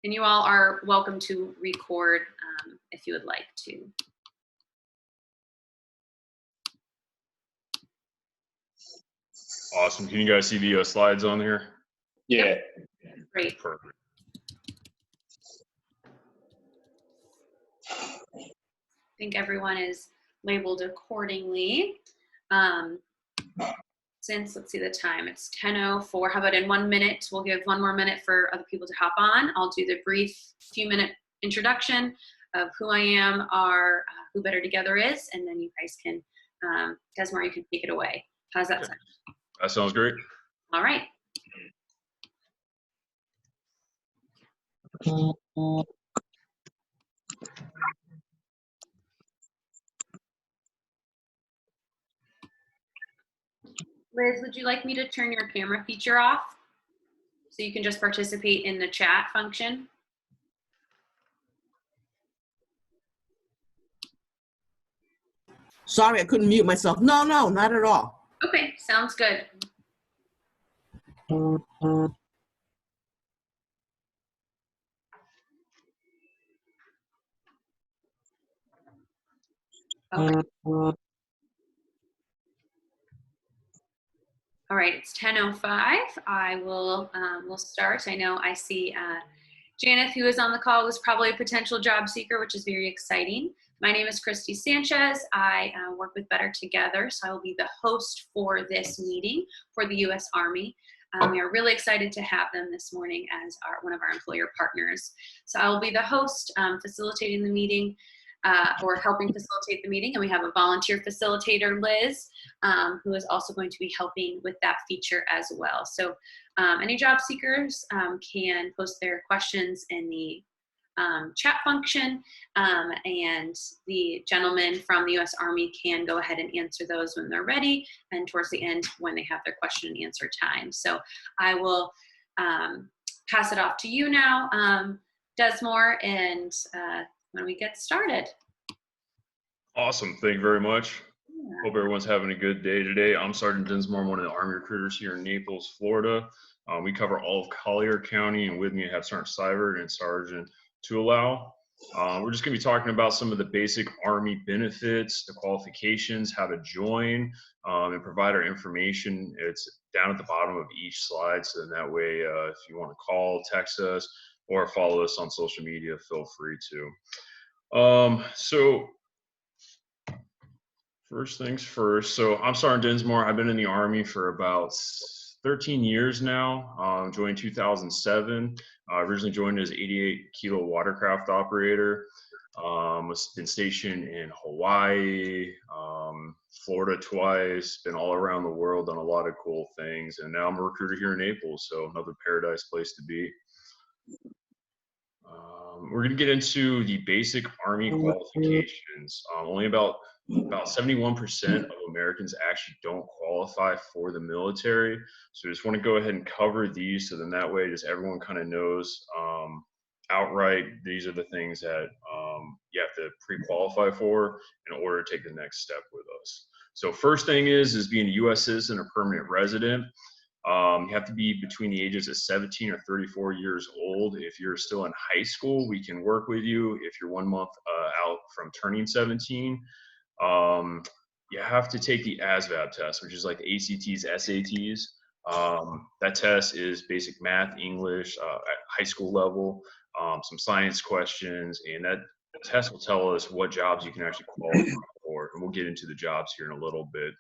And you all are welcome to record if you would like to. Awesome. Can you guys see the slides on here? Yeah. Yep. Great. Perfect. I think everyone is labeled accordingly. Since, let's see the time, it's 10:04. How about in 1 minute, we'll give 1 more minute for other people to hop on. I'll do the brief few-minute introduction of who I am, who Better Together is, and then you guys can, Desmar, you can take it away. How's that sound? That sounds great. All right. Liz, would you like me to turn your camera feature off so you can just participate in the chat function? Sorry, I couldn't mute myself. No, not at all. Okay, sounds good. Okay. All right, it's 10:05. I will we'll start. I know I see Janeth, who is on the call, was probably a potential job seeker, which is very exciting. My name is Christy Sanchez. I work with Better Together, so I will be the host for this meeting for the U.S. Army. We are really excited to have them this morning as one of our employer partners. So I will be the host, facilitating the meeting, or helping facilitate the meeting, and we have a volunteer facilitator, Liz, who is also going to be helping with that feature as well. So any job seekers can post their questions in the chat function, and the gentlemen from the U.S. Army can go ahead and answer those when they're ready, and towards the end when they have their question and answer time. So I will pass it off to you now, Desmar, and when we get started. Awesome. Thank you very much. Yeah. Hope everyone's having a good day today. I'm Sergeant Dinsmore, one of the Army recruiters here in Naples, Florida. We cover all of Collier County, and with me I have Sergeant Sivert and Sergeant Tualau. We're just going to be talking about some of the basic Army benefits, the qualifications, how to join, and provide our information. It's down at the bottom of each slide, so in that way, if you want to call, text us, or follow us on social media, feel free to. So first things first. So I'm Sergeant Dinsmore. I've been in the Army for about 13 years now. Joined 2007. Originally joined as 88 kilo watercraft operator. Been stationed in Hawaii, Florida twice, been all around the world, done a lot of cool things. And now I'm a recruiter here in Naples, so another paradise place to be. We're going to get into the basic Army qualifications. Only about 71% of Americans actually don't qualify for the military. So I just want to go ahead and cover these, so then that way just everyone kind of knows outright these are the things that you have to pre-qualify for in order to take the next step with us. So first thing is being a U.S. citizen or permanent resident. You have to be between the ages of 17 or 34 years old. If you're still in high school, we can work with you. If you're 1 month out from turning 17, you have to take the ASVAB test, which is like the ACTs, SATs. That test is basic math, English, at high school level, some science questions, and that test will tell us what jobs you can actually qualify for. And we'll get into the jobs here in a little bit.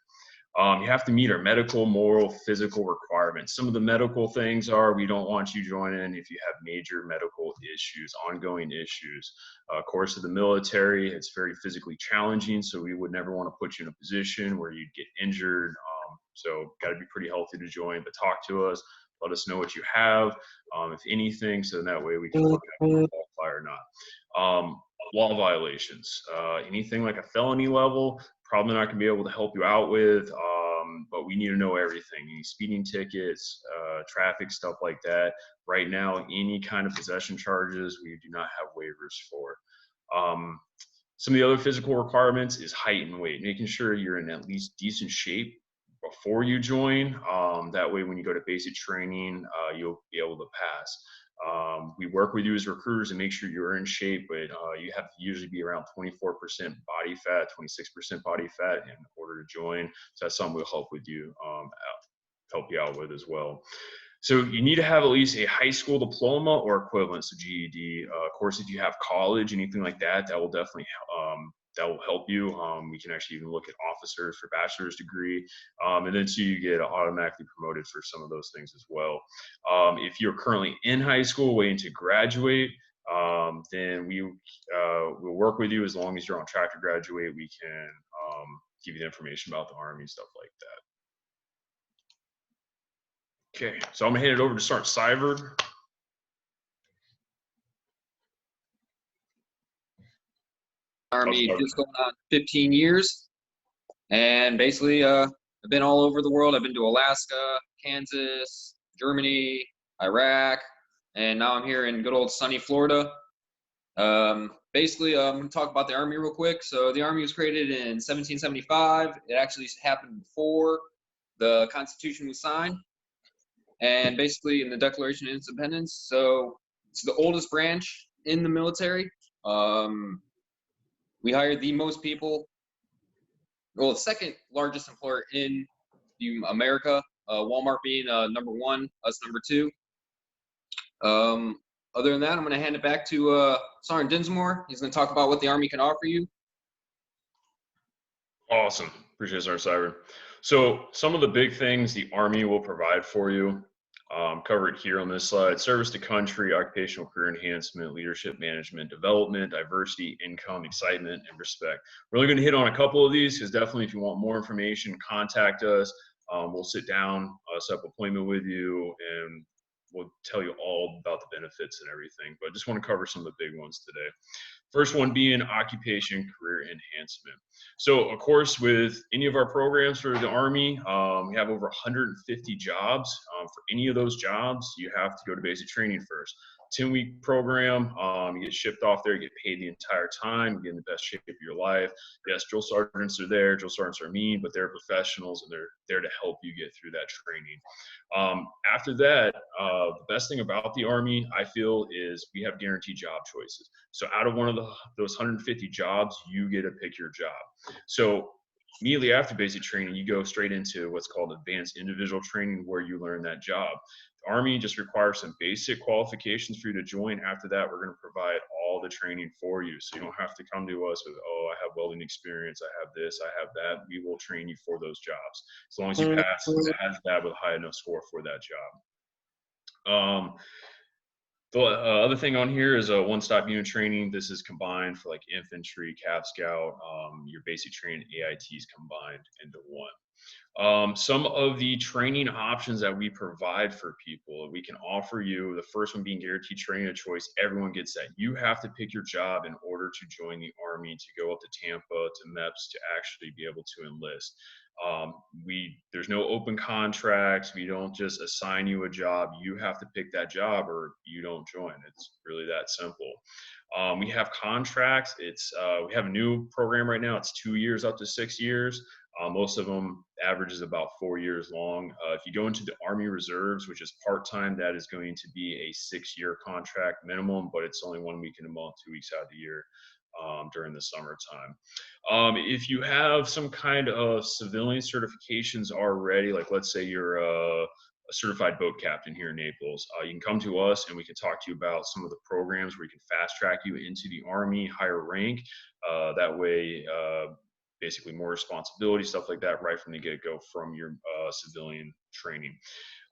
You have to meet our medical, moral, physical requirements. Some of the medical things are we don't want you joining if you have major medical issues, ongoing issues. Of course, in the military, it's very physically challenging, so we would never want to put you in a position where you'd get injured. So got to be pretty healthy to join, but talk to us. Let us know what you have, if anything, so that way we can look at if you qualify or not. Law violations, anything like a felony level, probably not going to be able to help you out with, but we need to know everything. Any speeding tickets, traffic, stuff like that. Right now, any kind of possession charges, we do not have waivers for. Some of the other physical requirements is height and weight, making sure you're in at least decent shape before you join. That way, when you go to basic training, you'll be able to pass. We work with you as recruiters and make sure you're in shape, but you have to usually be around 24% body fat, 26% body fat in order to join. So that's something we'll help with you, help you out with as well. So you need to have at least a high school diploma or equivalent, so GED. Of course, if you have college, anything like that, that will definitely that will help you. We can actually even look at officers for bachelor's degree, and then so you get automatically promoted for some of those things as well. If you're currently in high school waiting to graduate, then we'll work with you as long as you're on track to graduate. We can give you the information about the Army and stuff like that. Okay, so I'm gonna hand it over to Sergeant Seibert. Army just going on 15 years, and basically I've been all over the world. I've been to Alaska, Kansas, Germany, Iraq, and now I'm here in good old sunny Florida. Basically, I'm going to talk about the Army real quick. So the Army was created in 1775. It actually happened before the Constitution was signed, and basically in the Declaration of Independence. So it's the oldest branch in the military. We hire the most people. Well, the second largest employer in America, Walmart being number one, us number two. Other than that, I'm going to hand it back to Sergeant Dinsmore. He's going to talk about what the Army can offer you. Awesome. Appreciate it, Sergeant Seibert. So some of the big things the Army will provide for you, covered here on this slide: service to country, occupational career enhancement, leadership management, development, diversity, income, excitement, and respect. We're only going to hit on a couple of these because definitely if you want more information, contact us. We'll sit down, set up an appointment with you, and we'll tell you all about the benefits and everything. But I just want to cover some of the big ones today. First one being occupation career enhancement. So of course, with any of our programs for the Army, we have over 150 jobs. For any of those jobs, you have to go to basic training first. 10-week program, you get shipped off there, you get paid the entire time, you get in the best shape of your life. Yes, drill sergeants are there, drill sergeants are mean, but they're professionals and they're there to help you get through that training. After that, the best thing about the Army, I feel, is we have guaranteed job choices. So out of one of those 150 jobs, you get to pick your job. So immediately after basic training, you go straight into what's called advanced individual training, where you learn that job. The Army just requires some basic qualifications for you to join. After that, we're going to provide all the training for you. So you don't have to come to us with, oh, I have welding experience, I have this, I have that. We will train you for those jobs, as long as you pass that with a high enough score for that job. The other thing on here is a one-stop unit training. This is combined for like infantry, Cav Scout, your basic training, AITs combined into one. Some of the training options that we provide for people, we can offer you, the first one being guaranteed training of choice. Everyone gets that. You have to pick your job in order to join the Army, to go up to Tampa, to MEPS, to actually be able to enlist. There's no open contracts. We don't just assign you a job. You have to pick that job or you don't join. It's really that simple. We have contracts. We have a new program right now. It's 2 years up to 6 years. Most of them averages about 4 years long. If you go into the Army Reserves, which is part-time, that is going to be a 6-year contract minimum, but it's only 1 week in a month, 2 weeks out of the year. During the summertime. If you have some kind of civilian certifications already, like let's say you're a certified boat captain here in Naples, you can come to us and we can talk to you about some of the programs where you can fast track you into the Army, higher rank. That way, basically more responsibility, stuff like that, right from the get-go from your civilian training.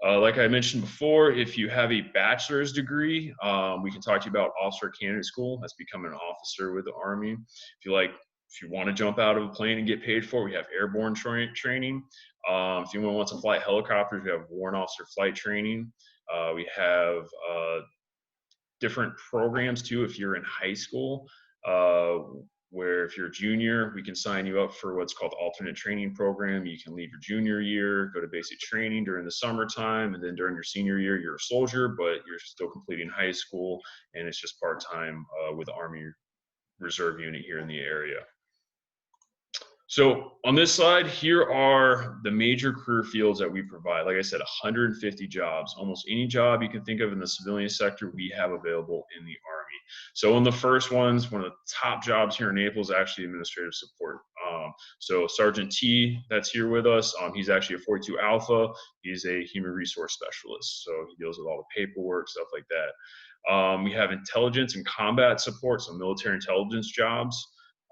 Like I mentioned before, if you have a bachelor's degree, we can talk to you about Officer Candidate School. That's becoming an officer with the Army. If you want to jump out of a plane and get paid for it, we have airborne training. If anyone wants to fly helicopters, we have warrant officer flight training. We have different programs too. If you're in high school, where if you're a junior, we can sign you up for what's called alternate training program. You can leave your junior year, go to basic training during the summertime, and then during your senior year, you're a soldier, but you're still completing high school, and it's just part-time with the Army Reserve unit here in the area. So on this slide, here are the major career fields that we provide. Like I said, 150 jobs. Almost any job you can think of in the civilian sector, we have available in the Army. So in the first ones, one of the top jobs here in Naples is actually administrative support. So Sergeant T that's here with us, he's actually a 42 Alpha. He's a human resource specialist. So he deals with all the paperwork, stuff like that. We have intelligence and combat support, so military intelligence jobs.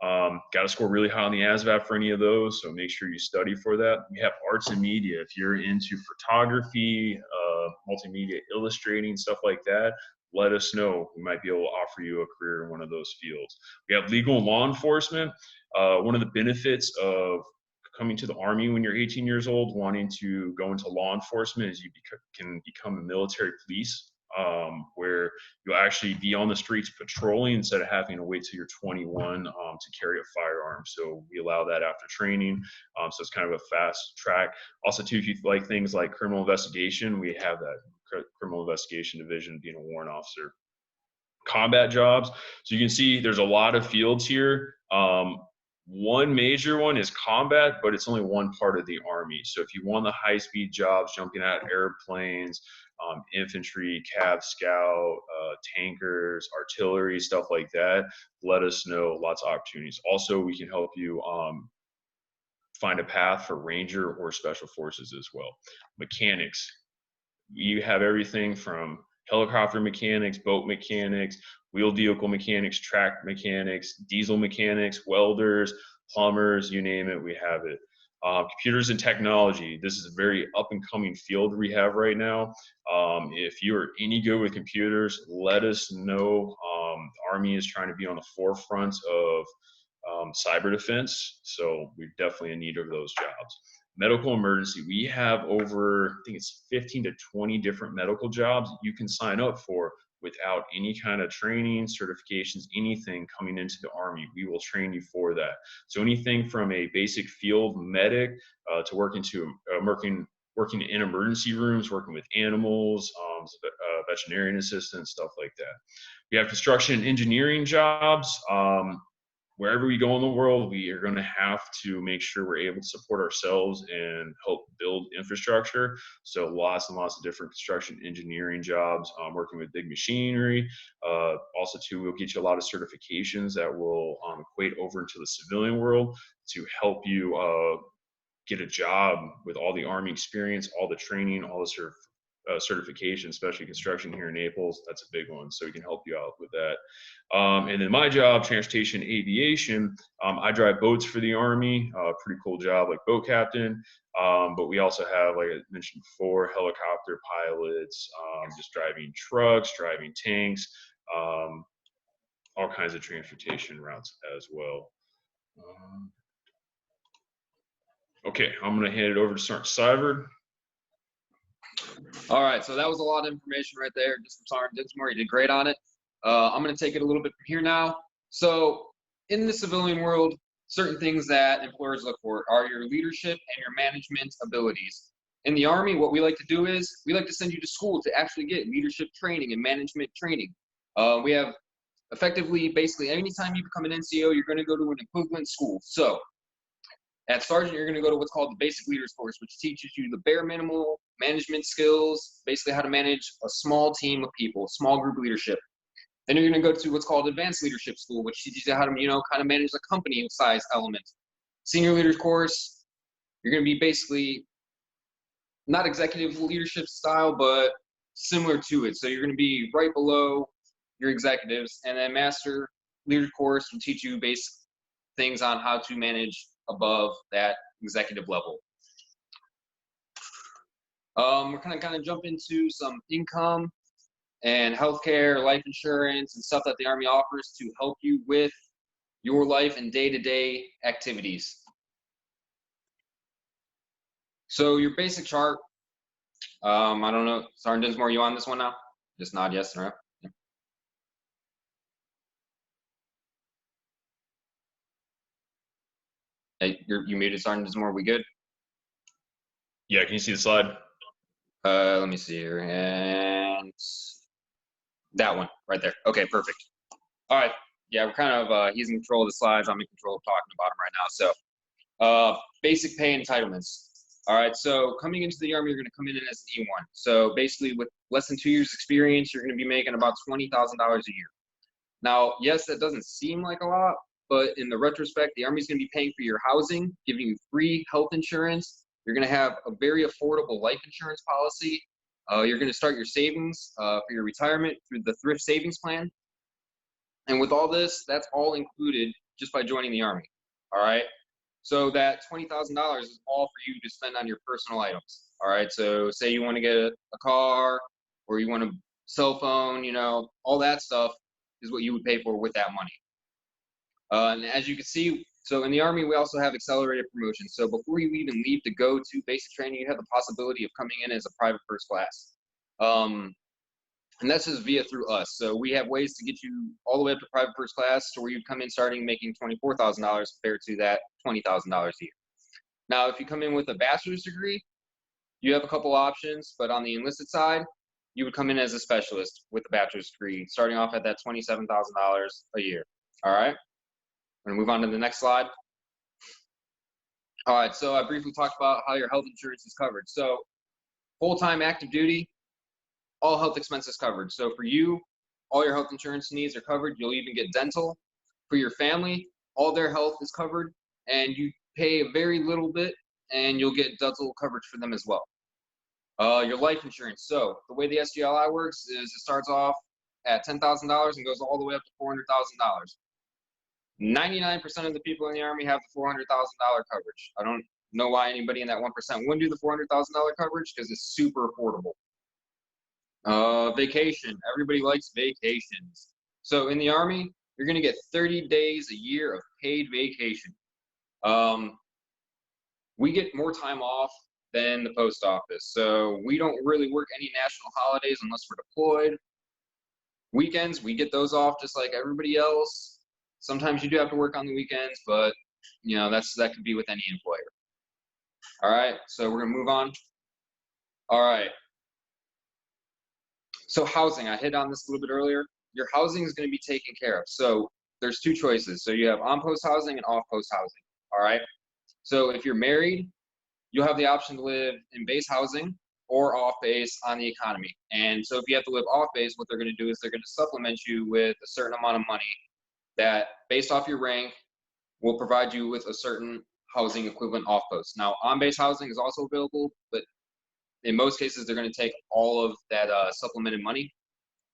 Got to score really high on the ASVAB for any of those, so make sure you study for that. We have arts and media. If you're into photography, multimedia illustrating, stuff like that, let us know. We might be able to offer you a career in one of those fields. We have legal and law enforcement. One of the benefits of coming to the Army when you're 18 years old, wanting to go into law enforcement, is you can become a military police, where you'll actually be on the streets patrolling instead of having to wait till you're 21 to carry a firearm. So we allow that after training. So it's kind of a fast track. Also, too, if you like things like criminal investigation, we have that criminal investigation division, being a warrant officer. Combat jobs. So you can see there's a lot of fields here. One major one is combat, but it's only one part of the Army. So if you want the high-speed jobs, jumping out of airplanes, infantry, Cav Scout, tankers, artillery, stuff like that, let us know. Lots of opportunities. Also, we can help you find a path for Ranger or Special Forces as well. Mechanics. You have everything from helicopter mechanics, boat mechanics, wheeled vehicle mechanics, track mechanics, diesel mechanics, welders, plumbers, you name it, we have it. Computers and technology. This is a very up and coming field we have right now. If you're any good with computers, let us know. The Army is trying to be on the forefront of cyber defense, so we're definitely in need of those jobs. Medical emergency. We have over, I think it's 15 to 20 different medical jobs you can sign up for without any kind of training, certifications, anything coming into the Army. We will train you for that. So anything from a basic field medic to working in emergency rooms, working with animals, veterinarian assistants, stuff like that. We have construction and engineering jobs. Wherever we go in the world, we are going to have to make sure we're able to support ourselves and help build infrastructure. So lots and lots of different construction engineering jobs, working with big machinery. Also, too, we'll get you a lot of certifications that will equate over into the civilian world to help you get a job with all the Army experience, all the training, all the certification, especially construction here in Naples. That's a big one, so we can help you out with that. And then my job, transportation aviation, I drive boats for the Army. Pretty cool job, like boat captain. But we also have, like I mentioned before, helicopter pilots, just driving trucks, driving tanks, all kinds of transportation routes as well. Okay, I'm going to hand it over to Sergeant Seibert. All right, so that was a lot of information right there, just from Sergeant Dinsmore. You did great on it. I'm going to take it a little bit from here now. So in the civilian world, certain things that employers look for are your leadership and your management abilities. In the Army, what we like to do is we like to send you to school to actually get leadership training and management training. We have effectively, basically, anytime you become an NCO, you're going to go to an equivalent school. So at Sergeant, you're going to go to what's called the Basic Leaders course, which teaches you the bare minimal management skills, basically how to manage a small team of people, small group leadership. Then you're going to go to what's called Advanced Leadership School, which teaches you how to, kind of manage the company size element. Senior Leaders course, you're going to be basically not executive leadership style, but similar to it. So you're going to be right below your executives. And then Master Leader course will teach you basic things on how to manage above that executive level. We're kind of jump into some income and healthcare, life insurance, and stuff that the Army offers to help you with your life and day-to-day activities. So your basic chart, I don't know, Sergeant Dinsmore, you on this one now? Just nod yes or no. Yeah. Hey, you muted, Sergeant Dinsmore, we good? Yeah, can you see the slide? Let me see here, and that one right there. Okay, perfect. All right, yeah, we're kind of, he's in control of the slides. I'm in control of talking about him right now. So Basic pay entitlements. All right, so coming into the Army, you're going to come in as an E1. So basically, with less than 2 years experience, you're going to be making about $20,000 a year. Now, yes, that doesn't seem like a lot, but in the retrospect, the Army's going to be paying for your housing, giving you free health insurance. You're going to have a very affordable life insurance policy. You're going to start your savings for your retirement through the thrift savings plan. And with all this, that's all included just by joining the Army. All right. So that $20,000 is all for you to spend on your personal items. All right. So say you want to get a car or you want a cell phone, you know, all that stuff is what you would pay for with that money. And as you can see, so in the Army, we also have accelerated promotions. So before you even leave to go to basic training, you have the possibility of coming in as a private first class. And that's just through us. So we have ways to get you all the way up to private first class to where you come in starting making $24,000 compared to that $20,000 a year. Now, if you come in with a bachelor's degree, you have a couple options, but on the enlisted side, you would come in as a specialist with a bachelor's degree, starting off at that $27,000 a year. All right, I'm gonna move on to the next slide. All right, so I briefly talked about how your health insurance is covered. So full-time active duty, all health expenses covered. So for you, all your health insurance needs are covered. You'll even get dental. For your family, all their health is covered, and you pay a very little bit, and you'll get dental coverage for them as well. Your life insurance. So the way the SGLI works is it starts off at $10,000 and goes all the way up to $400,000. 99% of the people in the Army have the $400,000 coverage. I don't know why anybody in that 1% wouldn't do the $400,000 coverage, because it's super affordable. Vacation. Everybody likes vacations. So in the Army, you're going to get 30 days a year of paid vacation. We get more time off than the post office. So we don't really work any national holidays unless we're deployed. Weekends, we get those off just like everybody else. Sometimes you do have to work on the weekends, but you know, that could be with any employer. All right, so we're going to move on. All right. So housing, I hit on this a little bit earlier. Your housing is going to be taken care of. So there's two choices. So you have on-post housing and off-post housing. All right. So if you're married, you'll have the option to live in base housing or off base on the economy. And so if you have to live off base, what they're going to do is they're going to supplement you with a certain amount of money that, based off your rank, will provide you with a certain housing equivalent off post. Now, on base housing is also available, but in most cases, they're going to take all of that supplemented money,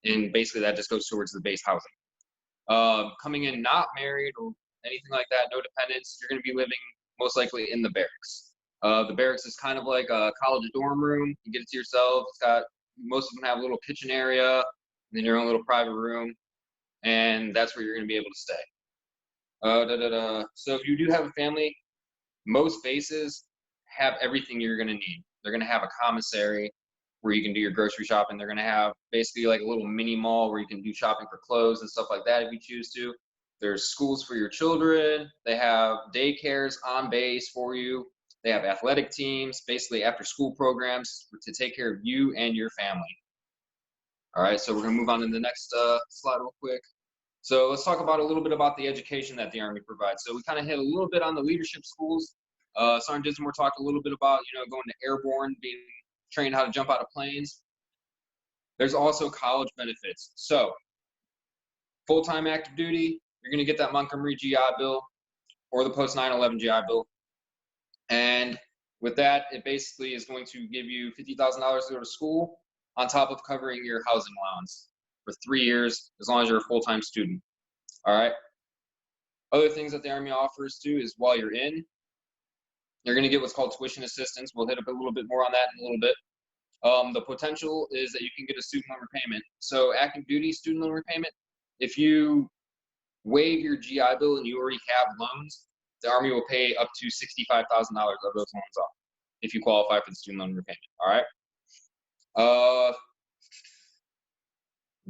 and basically that just goes towards the base housing. Coming in not married or anything like that, no dependents, you're going to be living most likely in the barracks. The barracks is kind of like a college dorm room. You get it to yourself. It's got, most of them have a little kitchen area, and then your own little private room, and that's where you're going to be able to stay. So if you do have a family, most bases have everything you're going to need. They're going to have a commissary where you can do your grocery shopping. They're going to have basically like a little mini mall where you can do shopping for clothes and stuff like that if you choose to. There's schools for your children. They have daycares on base for you. They have athletic teams, basically after school programs to take care of you and your family. All right, so we're going to move on to the next slide real quick. So let's talk about a little bit about the education that the Army provides. So we kind of hit a little bit on the leadership schools. Sergeant Dinsmore talked a little bit about, going to airborne, being trained how to jump out of planes. There's also college benefits. So full-time active duty, you're going to get that Montgomery GI Bill or the post 9/11 GI Bill. And with that, it basically is going to give you $50,000 to go to school on top of covering your housing allowance for 3 years, as long as you're a full-time student. All right. Other things that the Army offers too is while you're in, you're going to get what's called tuition assistance. We'll hit up a little bit more on that in a little bit. The potential is that you can get a student loan repayment. So active duty student loan repayment, if you waive your GI Bill and you already have loans, the Army will pay up to $65,000 of those loans off if you qualify for the student loan repayment. All right.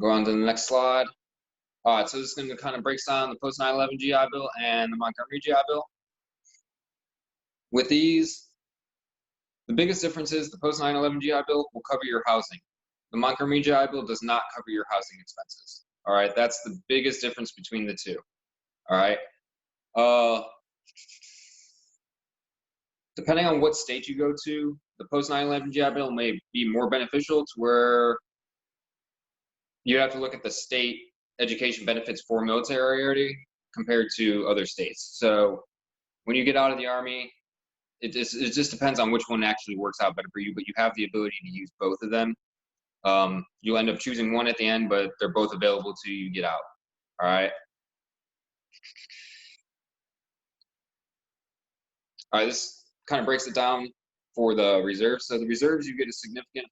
Go on to the next slide. All right, so this is going to kind of break down the post 9/11 GI Bill and the Montgomery GI Bill. With these, the biggest difference is the post 9/11 GI Bill will cover your housing. The Montgomery GI Bill does not cover your housing expenses. All right, that's the biggest difference between the two. All right. depending on what state you go to, the post 9/11 GI Bill may be more beneficial to where you have to look at the state education benefits for military compared to other states. So when you get out of the Army, it just depends on which one actually works out better for you, but you have the ability to use both of them. You'll end up choosing one at the end, but they're both available to you get out. All right. All right, this kind of breaks it down for the reserves. So the reserves, you get a significant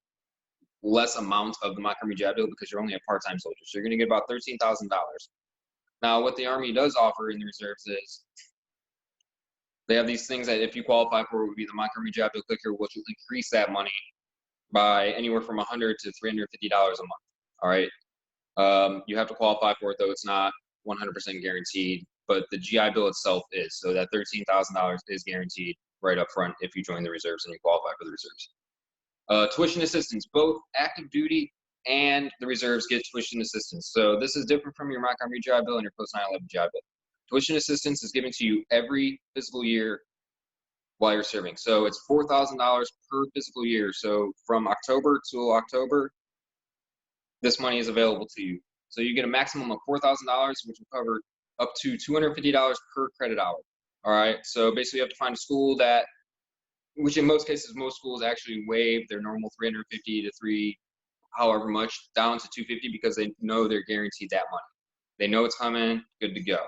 less amount of the mock Army GI Bill because you're only a part-time soldier. So you're going to get about $13,000. Now, what the Army does offer in the reserves is they have these things that if you qualify for, it would be the mock Army GI Bill clicker, which will increase that money by anywhere from $100 to $350 a month. All right. You have to qualify for it, though it's not 100% guaranteed, but the GI Bill itself is. So that $13,000 is guaranteed right up front if you join the reserves and you qualify for the reserves. Tuition assistance, both active duty and the reserves get tuition assistance. So this is different from your mock Army GI Bill and your post 9/11 GI Bill. Tuition assistance is given to you every fiscal year while you're serving. So it's $4,000 per fiscal year. So from October to October, this money is available to you. So you get a maximum of $4,000, which will cover up to $250 per credit hour. All right. So basically, you have to find a school that, which in most cases, most schools actually waive their normal $350 to however much down to $250 because they know they're guaranteed that money. They know it's coming. Good to go.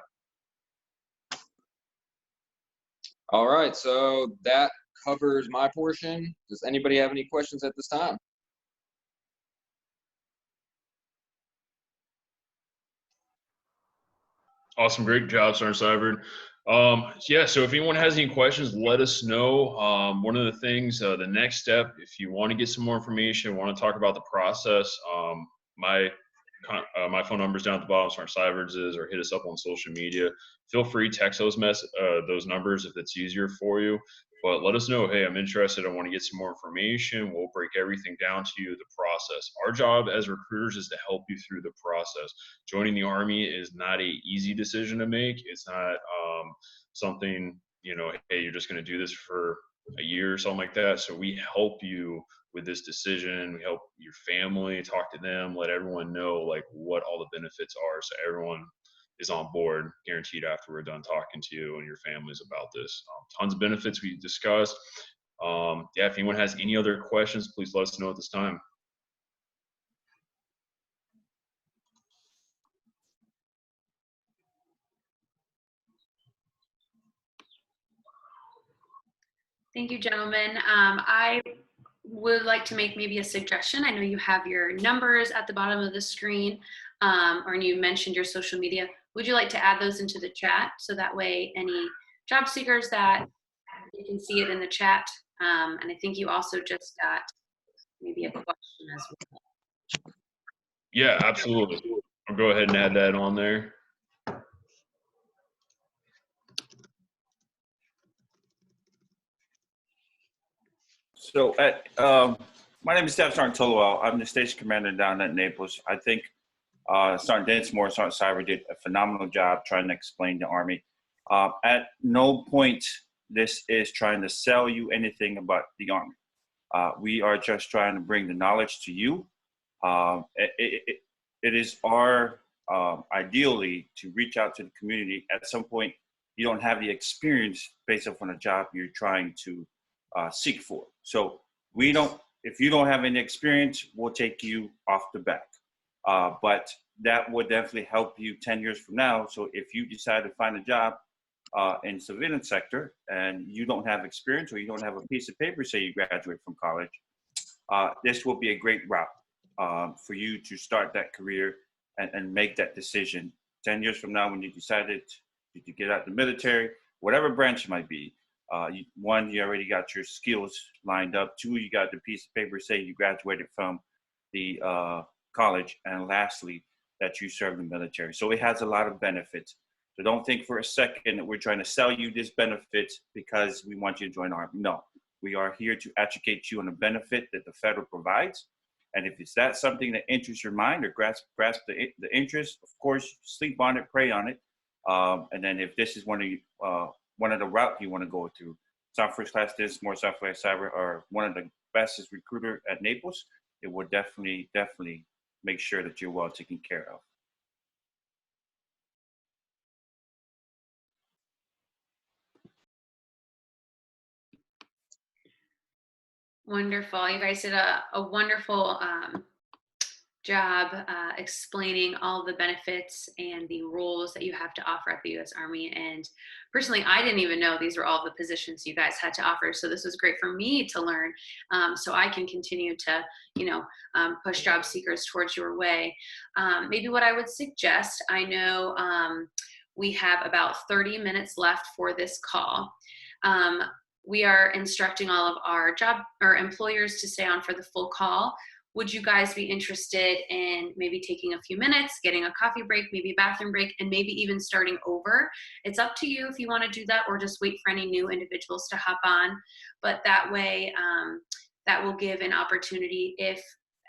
All right. So that covers my portion. Does anybody have any questions at this time? Awesome. Great job, Sergeant Seibert. Yeah, so if anyone has any questions, let us know. One of the things, the next step, if you want to get some more information, want to talk about the process, my phone number is down at the bottom, Sergeant Seibert's is, or hit us up on social media. Feel free to text those numbers if it's easier for you. But let us know, hey, I'm interested. I want to get some more information. We'll break everything down to you, the process. Our job as recruiters is to help you through the process. Joining the Army is not an easy decision to make. It's not something, hey, you're just going to do this for a year or something like that. So we help you with this decision. We help your family, talk to them, let everyone know like what all the benefits are. So everyone is on board, guaranteed after we're done talking to you and your families about this. Tons of benefits we discussed. Yeah, if anyone has any other questions, please let us know at this time. Thank you, gentlemen. I would like to make maybe a suggestion. I know you have your numbers at the bottom of the screen, or you mentioned your social media. Would you like to add those into the chat so that way any job seekers that you can see it in the chat? And I think you also just got maybe a question as well. Yeah, absolutely. I'll go ahead and add that on there. So, my name is Staff Sergeant Tolowell. I'm the station commander down at Naples. I think Sergeant Densmore, Sergeant Seibert did a phenomenal job trying to explain the Army. At no point this is trying to sell you anything about the Army. We are just trying to bring the knowledge to you. It is our ideally to reach out to the community. At some point, you don't have the experience based upon a job you're trying to seek for. So if you don't have any experience, we'll take you off the back. But that would definitely help you 10 years from now. So if you decide to find a job in civilian sector and you don't have experience or you don't have a piece of paper, say you graduate from college, this will be a great route for you to start that career and make that decision 10 years from now when you decided to get out of the military, whatever branch it might be. One, you already got your skills lined up. Two, you got the piece of paper say you graduated from the college. And lastly, that you serve the military. So it has a lot of benefits. So don't think for a second that we're trying to sell you this benefit because we want you to join the Army. No, we are here to educate you on the benefit that the federal provides. And if it's that something that interests your mind or grasp the interest, of course, sleep on it, pray on it. And then if this is one of the route you want to go through, South First Class This, More Southwest Cyber are one of the bestest recruiter at Naples, it will definitely make sure that you're well taken care of. Wonderful. You guys did a wonderful job explaining all the benefits and the roles that you have to offer at the U.S. Army. And personally, I didn't even know these were all the positions you guys had to offer. So this was great for me to learn, so I can continue to, push job seekers towards your way. Maybe what I would suggest, I know we have about 30 minutes left for this call. We are instructing all of our employers to stay on for the full call. Would you guys be interested in maybe taking a few minutes, getting a coffee break, maybe a bathroom break, and maybe even starting over? It's up to you if you want to do that, or just wait for any new individuals to hop on. But that way, that will give an opportunity, if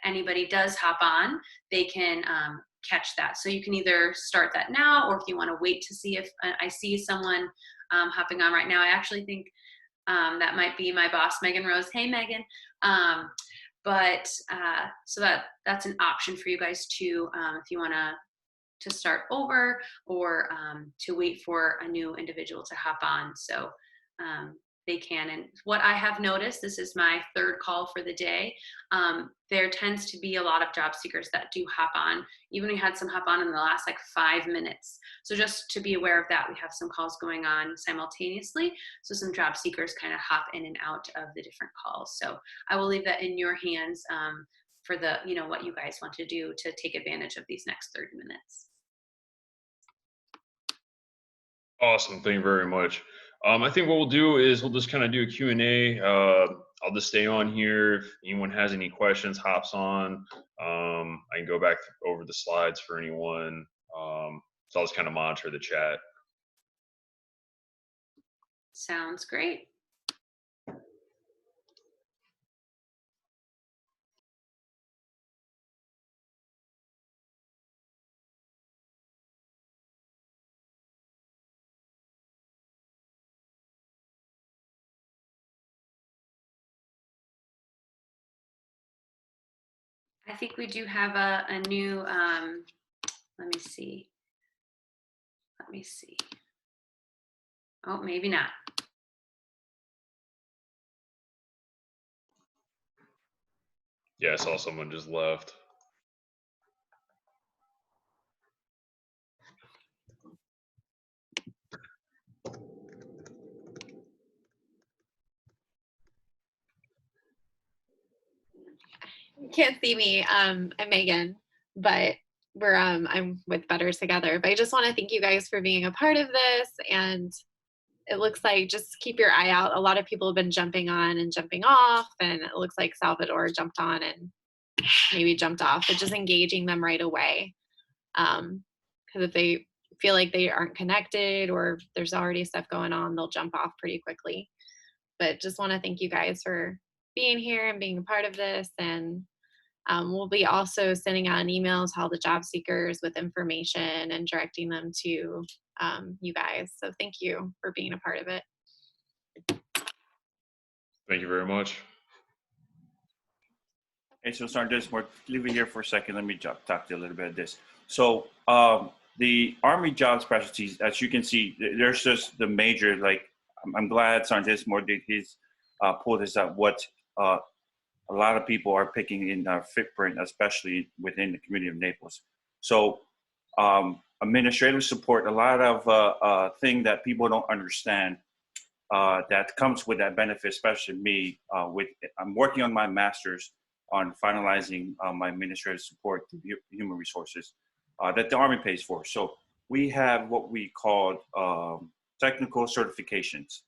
anybody does hop on, they can catch that. So you can either start that now, or if you want to wait to see if I see someone hopping on right now. I actually think that might be my boss, Megan Rose. Hey, Megan. So that's an option for you guys too, if you want to start over, or to wait for a new individual to hop on. So they can. And what I have noticed, this is my third call for the day, there tends to be a lot of job seekers that do hop on. Even we had some hop on in the last 5 minutes. So just to be aware of that, we have some calls going on simultaneously. So some job seekers kind of hop in and out of the different calls. So I will leave that in your hands for the, what you guys want to do to take advantage of these next 30 minutes. Awesome. Thank you very much. I think what we'll do is we'll just kind of do a Q&A. I'll just stay on here. If anyone has any questions, hops on. I can go back over the slides for anyone. So I'll just kind of monitor the chat. Sounds great. I think we do have a new, let me see. Oh, maybe not. Yeah, I saw someone just left. You can't see me. I'm Megan, but I'm with Better Together. But I just want to thank you guys for being a part of this. And it looks like just keep your eye out. A lot of people have been jumping on and jumping off, and it looks like Salvador jumped on and maybe jumped off, but just engaging them right away. Because if they feel like they aren't connected or there's already stuff going on, they'll jump off pretty quickly. But just want to thank you guys for being here and being a part of this. And we'll be also sending out an email to all the job seekers with information and directing them to you guys. So thank you for being a part of it. Thank you very much. Hey, so Sergeant Desmore, leave it here for a second. Let me talk to you a little bit of this. So the Army job specialties, as you can see, there's just the major, I'm glad Sergeant Desmore did his pull this up, what a lot of people are picking in our footprint, especially within the community of Naples. So administrative support, a lot of thing that people don't understand that comes with that benefit, especially me. I'm working on my master's on finalizing my administrative support through human resources that the Army pays for. So we have what we call technical certifications.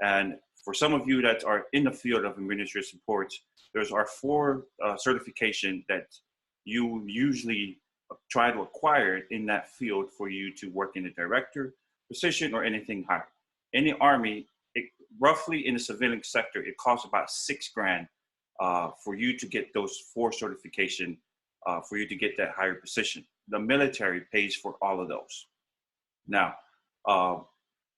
And for some of you that are in the field of administrative support, there's our 4 certification that you usually try to acquire in that field for you to work in a director position or anything higher. In the Army, roughly in the civilian sector, it costs about $6,000 for you to get those 4 certification, for you to get that higher position. The military pays for all of those. Now,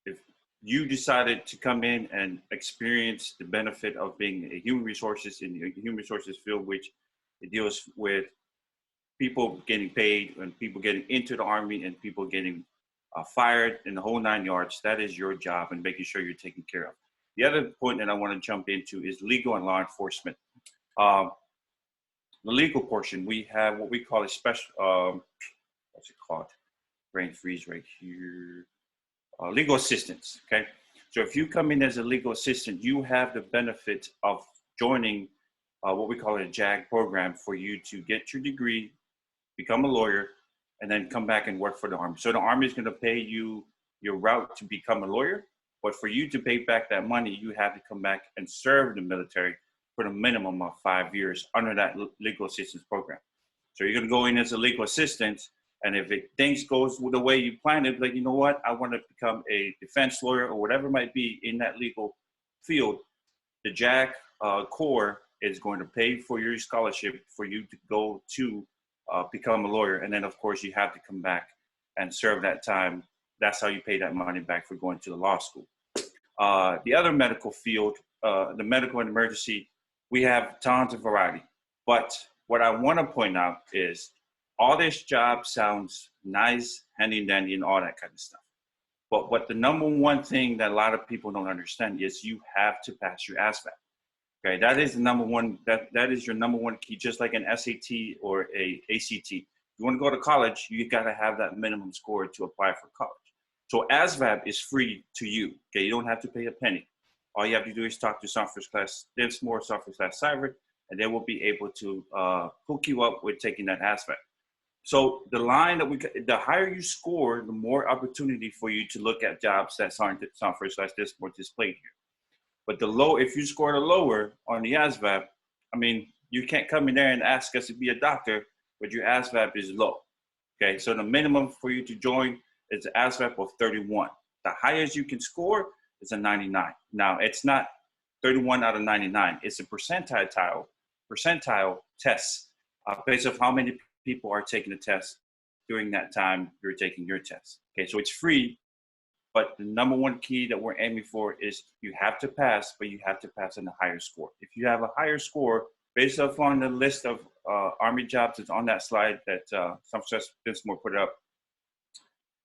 if you decided to come in and experience the benefit of being a human resources in the human resources field, which it deals with people getting paid and people getting into the Army and people getting fired in the whole 9 yards. That is your job, and making sure you're taken care of. The other point that I want to jump into is legal and law enforcement. The legal portion, we have what we call a special, what's it called? Brain freeze right here. Legal assistance, okay? So if you come in as a legal assistant, you have the benefit of joining what we call a JAG program for you to get your degree, become a lawyer, and then come back and work for the Army. So the Army is going to pay you your route to become a lawyer, but for you to pay back that money, you have to come back and serve the military for the minimum of 5 years under that legal assistance program. So you're going to go in as a legal assistant, and if things goes the way you planned it, like, you know what, I want to become a defense lawyer or whatever it might be in that legal field, the JAG Corps is going to pay for your scholarship for you to go to become a lawyer. And then, of course, you have to come back and serve that time. That's how you pay that money back for going to the law school. The other medical field, the medical and emergency, we have tons of variety. But what I want to point out is all this job sounds nice, handy dandy, and all that kind of stuff. But what the number one thing that a lot of people don't understand is you have to pass your ASVAB. Okay, that is the number one. That is your number one key, just like an SAT or a ACT. If you want to go to college, you got to have that minimum score to apply for college. So ASVAB is free to you. Okay, you don't have to pay a penny. All you have to do is talk to Southwest Class Dinsmore, Southwest Class Cyber, and they will be able to hook you up with taking that ASVAB. So the line that the higher you score, the more opportunity for you to look at jobs that aren't Southwest Class Dinsmore displayed here. But if you scored a lower on the ASVAB, I mean, you can't come in there and ask us to be a doctor, but your ASVAB is low. Okay, so the minimum for you to join is an ASVAB of 31. The highest you can score is a 99. Now, it's not 31 out of 99. It's a percentile test based on how many people are taking the test during that time you're taking your test. Okay, so it's free. But the number one key that we're aiming for is you have to pass, but you have to pass on a higher score. If you have a higher score, based on the list of Army jobs that's on that slide that Southwest Dinsmore put up,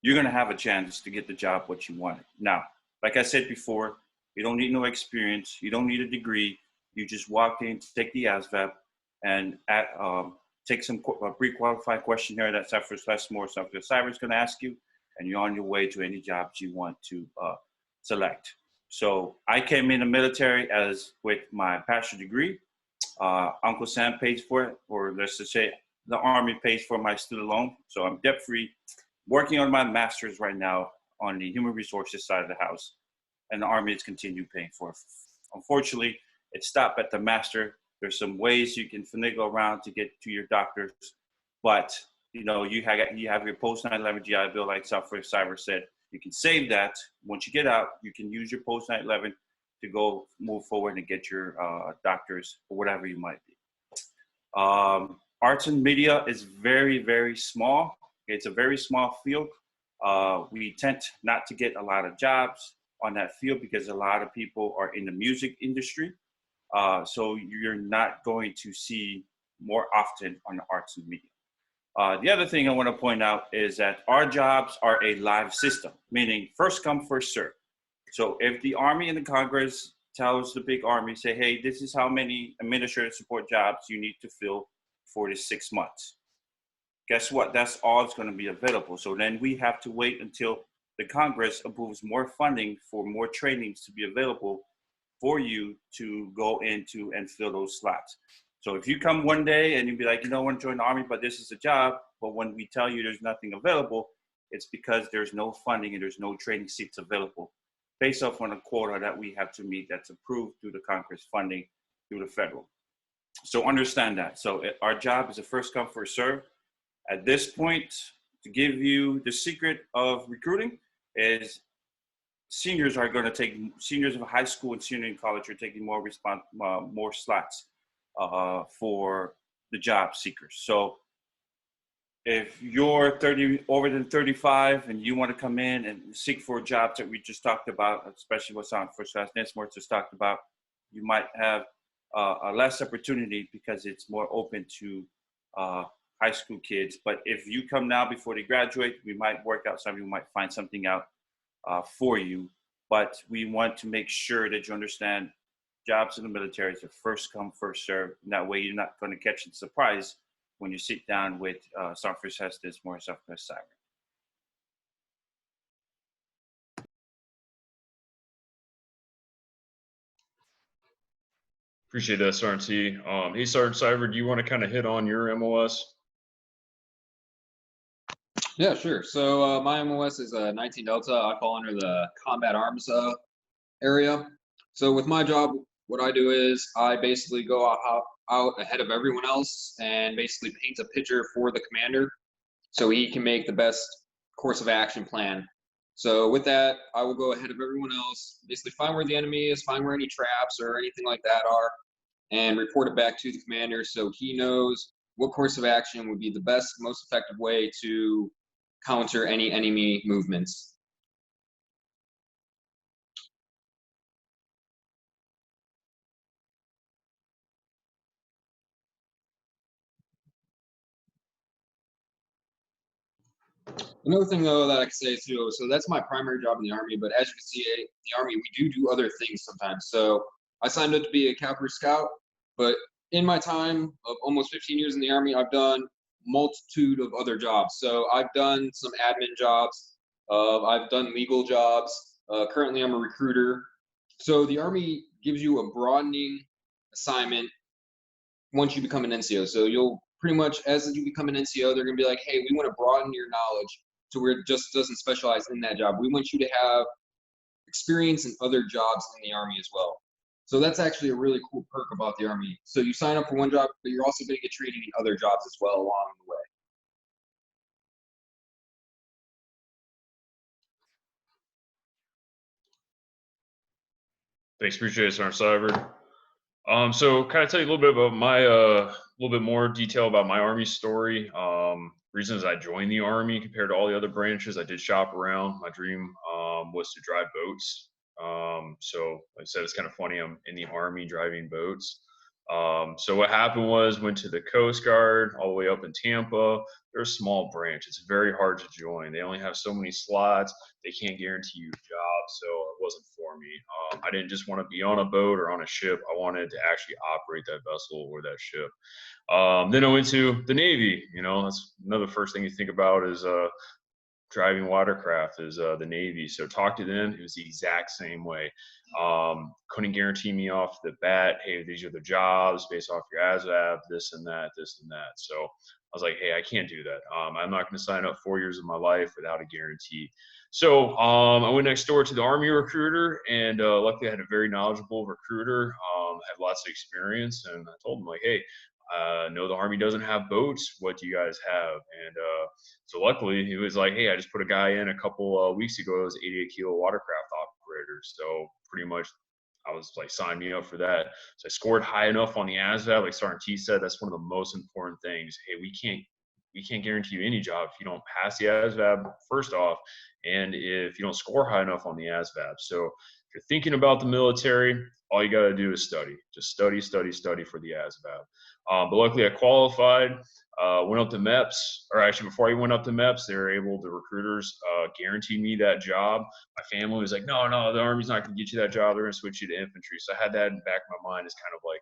you're going to have a chance to get the job what you wanted. Now, like I said before, you don't need no experience. You don't need a degree. You just walk in, take the ASVAB, and take some pre-qualified questionnaire that Southwest Dinsmore, Southwest Cyber is going to ask you, and you're on your way to any jobs you want to select. So I came in the military with my bachelor's degree. Uncle Sam pays for it, or let's just say the Army pays for my student loan. So I'm debt-free, working on my master's right now on the human resources side of the house, and the Army is continuing paying for it. Unfortunately, it stopped at the master. There's some ways you can finagle around to get to your doctors, but you know, you have your post 9/11 GI Bill, like Southwest Cyber said. You can save that. Once you get out, you can use your post 9/11 to go move forward and get your doctors or whatever you might be. Arts and media is very, very small. It's a very small field. We tend not to get a lot of jobs on that field because a lot of people are in the music industry. So you're not going to see more often on the arts and media. The other thing I want to point out is that our jobs are a live system, meaning first come, first serve. So if the Army and the Congress tells the big Army, say, hey, this is how many administrative support jobs you need to fill for the 6 months. Guess what? That's all that's going to be available. So then we have to wait until the Congress approves more funding for more trainings to be available for you to go into and fill those slots. So if you come one day and you be like, you know, I want to join the Army, but this is a job, but when we tell you there's nothing available, it's because there's no funding and there's no training seats available based off on a quota that we have to meet that's approved through the Congress funding through the federal. So understand that. So our job is a first come, first serve. At this point, to give you the secret of recruiting is seniors of high school and senior in college are taking more slots for the job seekers. So if you're 30 over than 35 and you want to come in and seek for jobs that we just talked about, especially what's on First Class Densmore just talked about, you might have a less opportunity because it's more open to high school kids. But if you come now before they graduate, we might work out something, we might find something out for you. But we want to make sure that you understand jobs in the military is a first come, first serve. And that way you're not going to catch a surprise when you sit down with Sergeant First Class Densmore, Sergeant First Class Siren. Appreciate that, Sergeant T. Hey, Sergeant Cyber, do you want to kind of hit on your MOS? Yeah, sure. So my MOS is 19 Delta. I fall under the combat arms area. So with my job, what I do is I basically go out ahead of everyone else and basically paint a picture for the commander so he can make the best course of action plan. So with that, I will go ahead of everyone else, basically find where the enemy is, find where any traps or anything like that are, and report it back to the commander so he knows what course of action would be the best, most effective way to counter any enemy movements. Another thing though that I can say too, so that's my primary job in the Army, but as you can see, in the Army, we do other things sometimes. So I signed up to be a cavalry scout, but in my time of almost 15 years in the Army, I've done multitude of other jobs. So I've done some admin jobs, I've done legal jobs, currently I'm a recruiter. So the Army gives you a broadening assignment once you become an NCO. So you'll pretty much, as you become an NCO, they're gonna be like, hey, we wanna broaden your knowledge to where it just doesn't specialize in that job. We want you to have experience in other jobs in the Army as well. So that's actually a really cool perk about the Army. So you sign up for one job, but you're also gonna get training in other jobs as well along the way. Thanks, appreciate it, Sergeant Cyber. So kind of tell you a little bit about my, little bit more detail about my Army story. Reasons I joined the Army compared to all the other branches. I did shop around. My dream was to drive boats. So like I said, it's kind of funny. I'm in the Army driving boats. So what happened was went to the Coast Guard all the way up in Tampa. They're a small branch. It's very hard to join. They only have so many slots. They can't guarantee you a job. So it wasn't for me. I didn't just want to be on a boat or on a ship. I wanted to actually operate that vessel or that ship. Then I went to the Navy. You know, that's another first thing you think about is driving watercraft is the Navy. So talk to them. It was the exact same way. Couldn't guarantee me off the bat, hey, these are the jobs based off your ASVAB, this and that, this and that. So I was like, hey, I can't do that. I'm not going to sign up 4 years of my life without a guarantee. So I went next door to the Army recruiter, and luckily I had a very knowledgeable recruiter, had lots of experience, and I told him like, hey, no, the Army doesn't have boats. What do you guys have? And so luckily he was like, hey, I just put a guy in a couple weeks ago. It was 88 kilo watercraft operator. So pretty much I was like, sign me up for that. So I scored high enough on the ASVAB. Like Sergeant T said, that's one of the most important things. Hey, we can't guarantee you any job if you don't pass the ASVAB first off, and if you don't score high enough on the ASVAB. So if you're thinking about the military, all you got to do is study. Just study, study, study for the ASVAB. But luckily I qualified, went up to MEPS, or actually before I went up to MEPS, they were able, the recruiters guaranteed me that job. My family was like, no, the Army's not going to get you that job. They're going to switch you to infantry. So I had that in the back of my mind as kind of like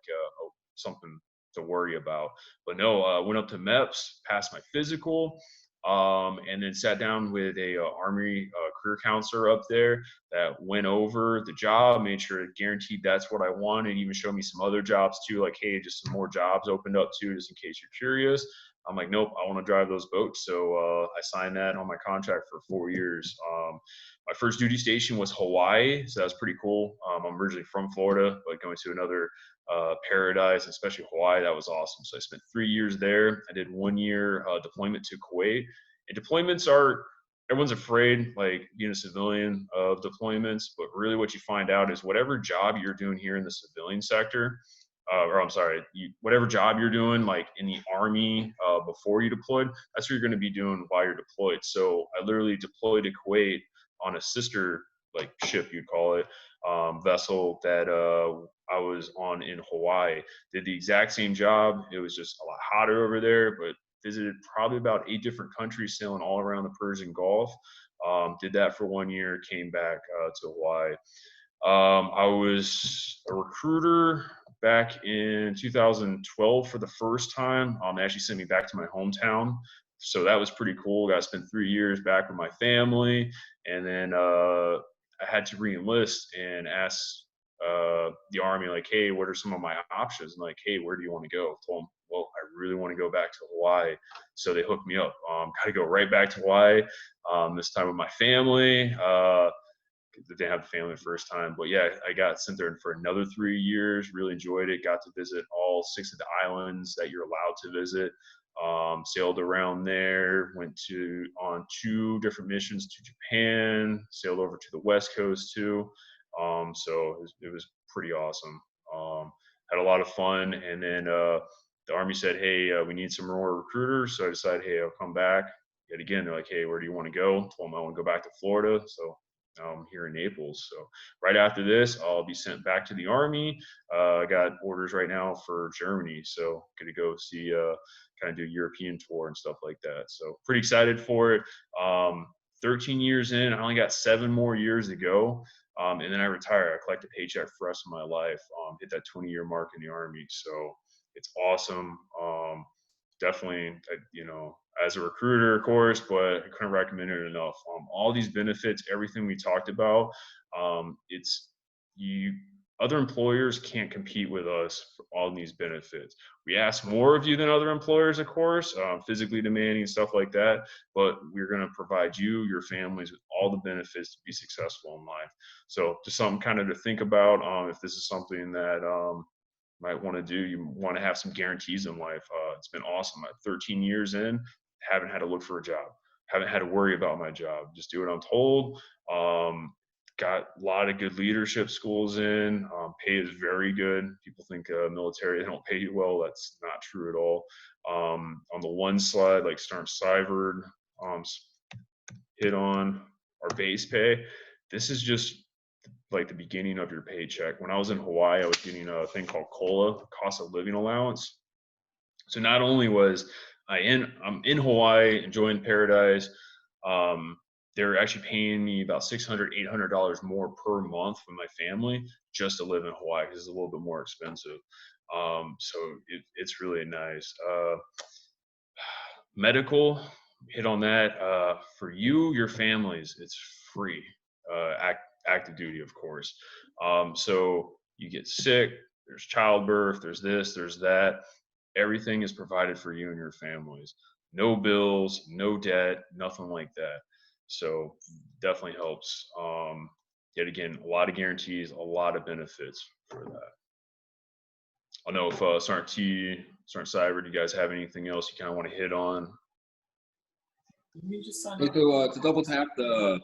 something to worry about. But no, went up to MEPS, passed my physical, and then sat down with a Army career counselor up there that went over the job, made sure it guaranteed that's what I wanted, even showed me some other jobs too, like, hey, just some more jobs opened up too, just in case you're curious. I'm like, nope, I want to drive those boats. So I signed that on my contract for 4 years. My first duty station was Hawaii, so that's pretty cool. I'm originally from Florida, but going to another paradise, especially Hawaii, that was awesome. So I spent 3 years there. I did 1 year deployment to Kuwait. And deployments are, everyone's afraid, like being a civilian, of deployments, but really what you find out is whatever job you're doing here in the civilian sector, or I'm sorry, whatever job you're doing, like in the Army before you deployed, that's what you're going to be doing while you're deployed. So I literally deployed to Kuwait on a sister like ship, you'd call it, vessel that I was on in Hawaii. Did the exact same job. It was just a lot hotter over there, but visited probably about 8 different countries, sailing all around the Persian Gulf. Did that for 1 year, came back to Hawaii. I was a recruiter back in 2012 for the first time. They actually sent me back to my hometown. So that was pretty cool. Got to spend 3 years back with my family. And then I had to re-enlist and ask the Army, like, hey, what are some of my options? And like, hey, where do you want to go? I told them, well, I really want to go back to Hawaii. So they hooked me up. Got to go right back to Hawaii, this time with my family. Didn't have the family the first time, but yeah, I got sent there for another 3 years. Really enjoyed it. Got to visit all 6 of the islands that you're allowed to visit. Sailed around there. Went on 2 different missions to Japan. Sailed over to the West Coast too. So it was pretty awesome. Had a lot of fun, and then the Army said, "Hey, we need some more recruiters." So I decided, "Hey, I'll come back." Yet again, they're like, "Hey, where do you want to go?" I told them I want to go back to Florida. So here in Naples. So right after this, I'll be sent back to the Army. I got orders right now for Germany. So going to go see, kind of do a European tour and stuff like that. So pretty excited for it. 13 years in, I only got 7 more years to go. And then I retire. I collect a paycheck for the rest of my life. Hit that 20-year mark in the Army. So it's awesome. Definitely, as a recruiter, of course, but I couldn't recommend it enough. All these benefits, everything we talked about, other employers can't compete with us for all these benefits. We ask more of you than other employers, of course, physically demanding and stuff like that, but we're going to provide you, your families, with all the benefits to be successful in life. So just something kind of to think about if this is something that might want to do. You want to have some guarantees in life. It's been awesome. At 13 years in, haven't had to look for a job, haven't had to worry about my job, just do what I'm told. Got a lot of good leadership schools in. Pay is very good. People think military, they don't pay you well. That's not true at all. On the one slide, like Starn-Seiward hit on our base pay. This is just like the beginning of your paycheck. When I was in Hawaii, I was getting a thing called COLA, cost of living allowance. So not only was I'm in Hawaii, enjoying paradise, they're actually paying me about $600, $800 more per month for my family just to live in Hawaii because it's a little bit more expensive. So it's really nice. Medical, hit on that. For you, your families, it's free. Active duty, of course. So you get sick, there's childbirth, there's this, there's that. Everything is provided for you and your families. No bills, no debt, nothing like that. So definitely helps. Yet again, a lot of guarantees, a lot of benefits for that. I know if Starn-Seiward, do you guys have anything else you kind of want to hit on? To double tap the.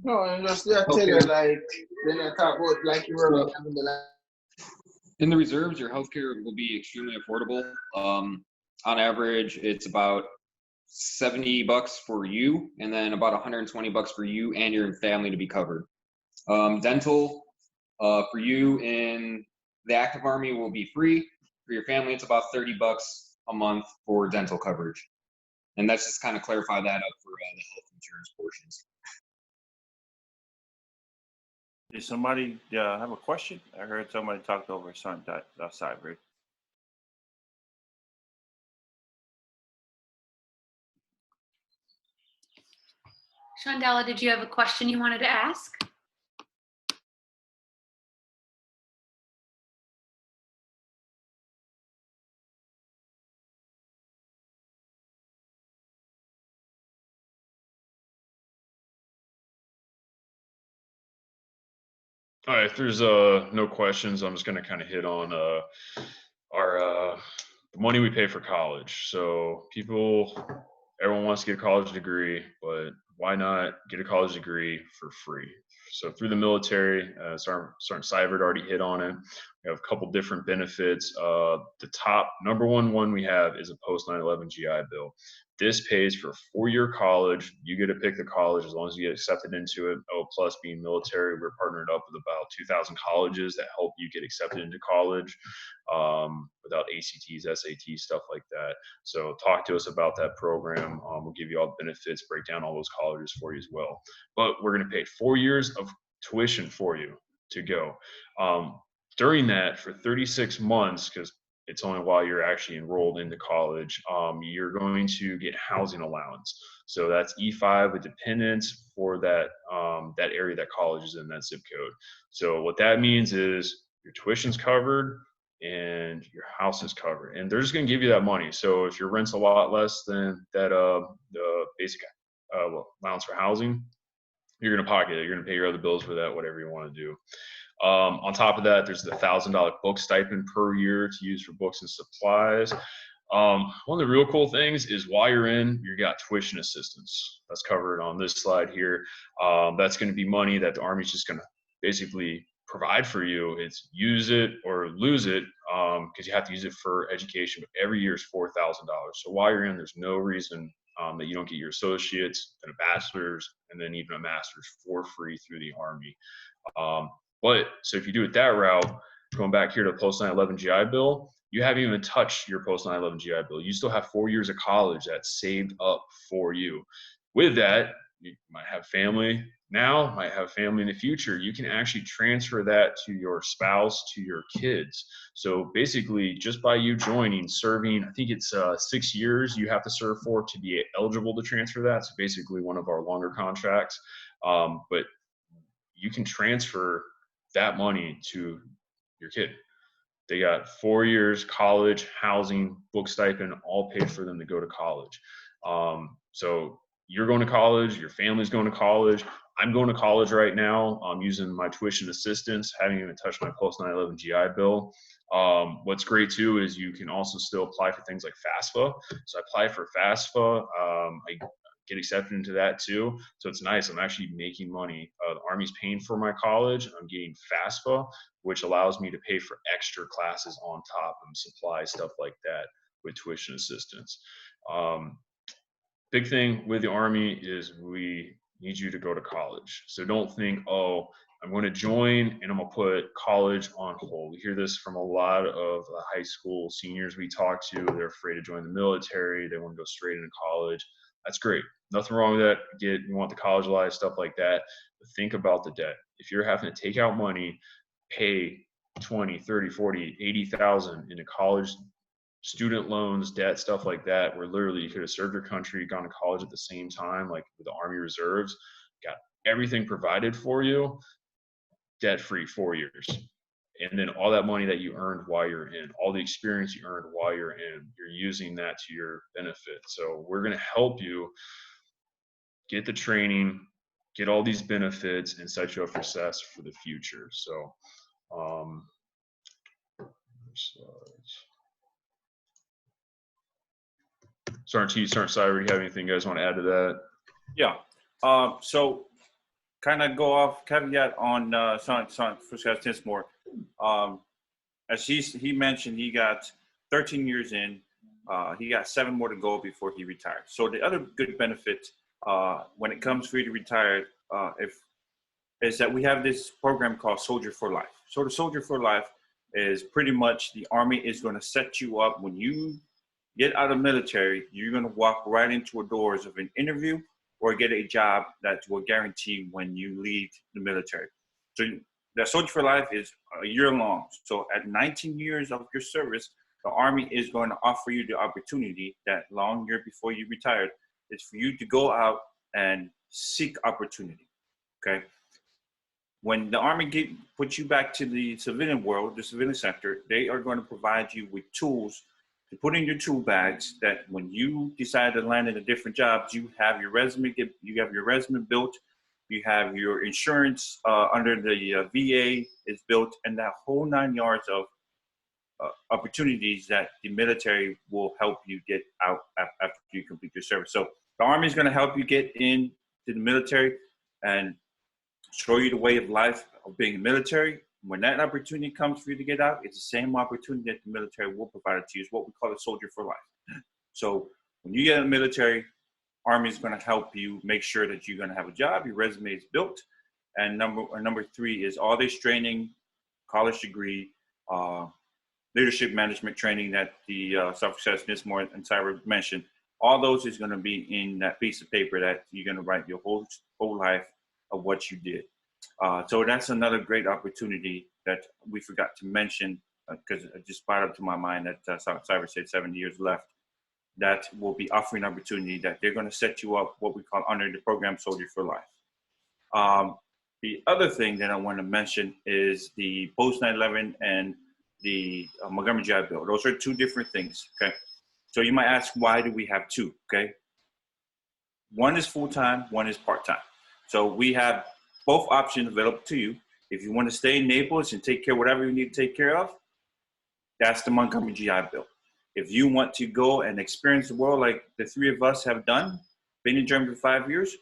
No, and just tell you like then I talk about like you were having the. In the reserves, your healthcare will be extremely affordable. On average, it's about $70 for you, and then about $120 for you and your family to be covered. Dental for you in the active Army will be free. For your family, it's about $30 a month for dental coverage. And that's just kind of clarify that up for the health insurance portions. Did somebody have a question? I heard somebody talked over Starn-Seiward. Shandala, did you have a question you wanted to ask? All right, if there's no questions, I'm just going to kind of hit on our the money we pay for college. So everyone wants to get a college degree, but why not get a college degree for free? So through the military, Starn-Seiward already hit on it. We have a couple different benefits. The top #1 we have is a post 9/11 GI Bill. This pays for a 4-year college. You get to pick the college as long as you get accepted into it. Plus, being military, we're partnered up with about 2,000 colleges that help you get accepted into college without ACTs, SATs, stuff like that. So talk to us about that program. We'll give you all the benefits, break down all those colleges for you as well. But we're going to pay 4 years of tuition for you to go. During that, for 36 months, because it's only while you're actually enrolled into college, you're going to get housing allowance. So that's E5 with dependents for that that area that college is in, that zip code. So what that means is your tuition's covered and your house is covered, and they're just going to give you that money. So if your rent's a lot less than that, the basic allowance for housing, you're going to pocket it. You're going to pay your other bills for that, whatever you want to do. On top of that, there's the $1,000 book stipend per year to use for books and supplies. One of the real cool things is while you're in, you got tuition assistance. That's covered on this slide here. That's going to be money that the Army's just going to basically provide for you. It's use it or lose it, because you have to use it for education. But every year is $4,000. So while you're in, there's no reason that you don't get your associates and a bachelor's and then even a master's for free through the Army. But so if you do it that route, going back here to the post 9/11 GI Bill, you haven't even touched your post 9/11 GI Bill. You still have 4 years of college that's saved up for you. With that, you might have family now, might have family in the future. You can actually transfer that to your spouse, to your kids. So basically, just by you joining, serving, I think it's 6 years you have to serve for to be eligible to transfer that. So basically one of our longer contracts. But you can transfer that money to your kid. They got 4 years, college, housing, book stipend, all paid for them to go to college. So you're going to college, your family's going to college. I'm going to college right now. I'm using my tuition assistance, haven't even touched my post 9/11 GI Bill. What's great too is you can also still apply for things like FAFSA. So I applied for FAFSA. I get accepted into that too. So it's nice. I'm actually making money. The Army's paying for my college. I'm getting FAFSA, which allows me to pay for extra classes on top and supplies, stuff like that with tuition assistance. Big thing with the Army is we need you to go to college. So don't think, oh, I'm going to join and I'm going to put college on hold. We hear this from a lot of high school seniors we talk to. They're afraid to join the military. They want to go straight into college. That's great. Nothing wrong with that. You want the college life, stuff like that. But think about the debt. If you're having to take out money, pay 20, 30, 40, 80,000 into college, student loans, debt, stuff like that, where literally you could have served your country, gone to college at the same time, like with the Army Reserves, got everything provided for you, debt-free 4 years. And then all that money that you earned while you're in, all the experience you earned while you're in, you're using that to your benefit. So we're going to help you get the training, get all these benefits, and set you up for success for the future. So, Sergeant T, Sergeant Cyber, do you have anything you guys want to add to that? Yeah. So kind of go off caveat on Sergeant Tinsmore. As he mentioned, he got 13 years in. He got 7 more to go before he retired. So the other good benefit when it comes for you to retire is that we have this program called Soldier for Life. So the Soldier for Life is pretty much the Army is going to set you up when you get out of the military. You're going to walk right into the doors of an interview or get a job that will guarantee when you leave the military. So the Soldier for Life is a year long. So at 19 years of your service, the Army is going to offer you the opportunity that long year before you retired is for you to go out and seek opportunity, okay? When the Army puts you back to the civilian world, the civilian sector, they are going to provide you with tools to put in your tool bags that when you decide to land in a different job, you have your resume, built, you have your insurance under the VA is built, and that whole 9 yards of opportunities that the military will help you get out after you complete your service. So the Army is going to help you get into the military and show you the way of life of being military. when that opportunity comes for you to get out, it's the same opportunity that the military will provide it to you. It's what we call a soldier for life. So when you get in the military, Army is going to help you make sure that you're going to have a job, your resume is built. And number three is all this training, college degree, leadership management training that the Self-Success, Nismore, and Cyber mentioned. All those is going to be in that piece of paper that you're going to write your whole life of what you did. So that's another great opportunity that we forgot to mention because it just brought up to my mind that Cyber said 7 years left. That will be offering opportunity that they're going to set you up what we call under the program Soldier for Life. The other thing that I want to mention is the post 9/11 and the Montgomery GI Bill. Those are two different things, okay? So you might ask, why do we have two, okay? One is full-time, one is part-time. So we have both options available to you. If you want to stay in Naples and take care of whatever you need to take care of, that's the Montgomery GI Bill. If you want to go and experience the world like the three of us have done, been in Germany for 5 years,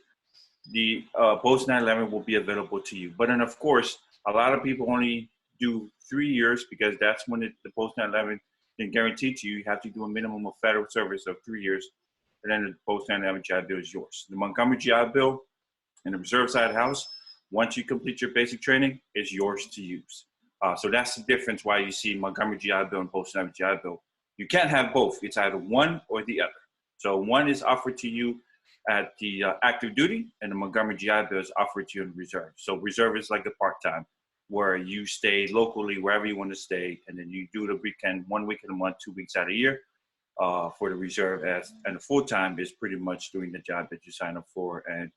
the post 9/11 will be available to you. But then, of course, a lot of people only do 3 years because that's when the post 9/11 is guaranteed to you. You have to do a minimum of federal service of 3 years, and then the post 9/11 GI Bill is yours. The Montgomery GI Bill and the Reserve Side House, once you complete your basic training, is yours to use. So that's the difference why you see Montgomery GI Bill and post 9/11 GI Bill. You can't have both. It's either one or the other. So one is offered to you at the active duty, and the Montgomery GI Bill is offered to you in reserve. So reserve is like a part-time, where you stay locally wherever you want to stay, and then you do the weekend, 1 week in a month, 2 weeks out of the year for the reserve. And the full-time is pretty much doing the job that you sign up for and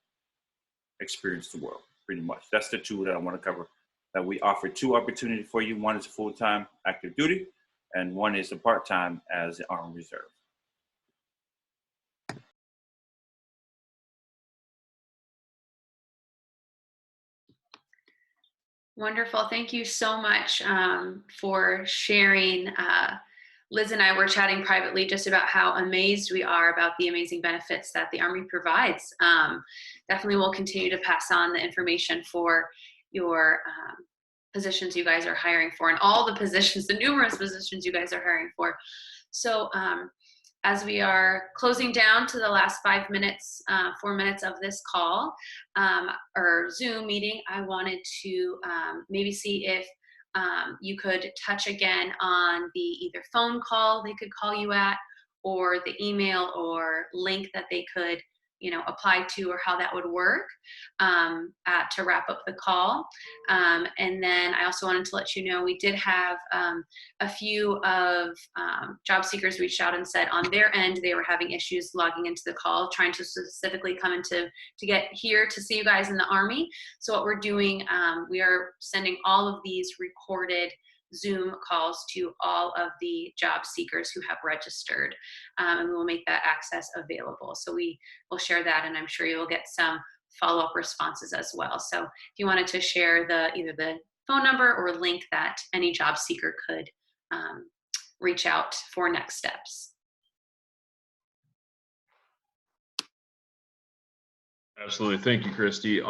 experience the world, pretty much. That's the two that I want to cover, that we offer two opportunities for you. One is full-time active duty, and one is a part-time as the Armed Reserve. Wonderful. Thank you so much for sharing. Liz and I were chatting privately just about how amazed we are about the amazing benefits that the Army provides. Definitely will continue to pass on the information for your positions you guys are hiring for, and all the positions, the numerous positions you guys are hiring for. So as we are closing down to the last 5 minutes, 4 minutes of this call or Zoom meeting, I wanted to maybe see if you could touch again on the either phone call they could call you at, or the email or link that they could, apply to, or how that would work to wrap up the call. And then I also wanted to let you know we did have a few of job seekers reached out and said on their end they were having issues logging into the call, trying to specifically come into to get here to see you guys in the Army. So what we're doing, we are sending all of these recorded Zoom calls to all of the job seekers who have registered, and we will make that access available. So we will share that, and I'm sure you will get some follow-up responses as well. So if you wanted to share either the phone number or link that any job seeker could reach out for next steps. Absolutely. Thank you, Christy. Yeah,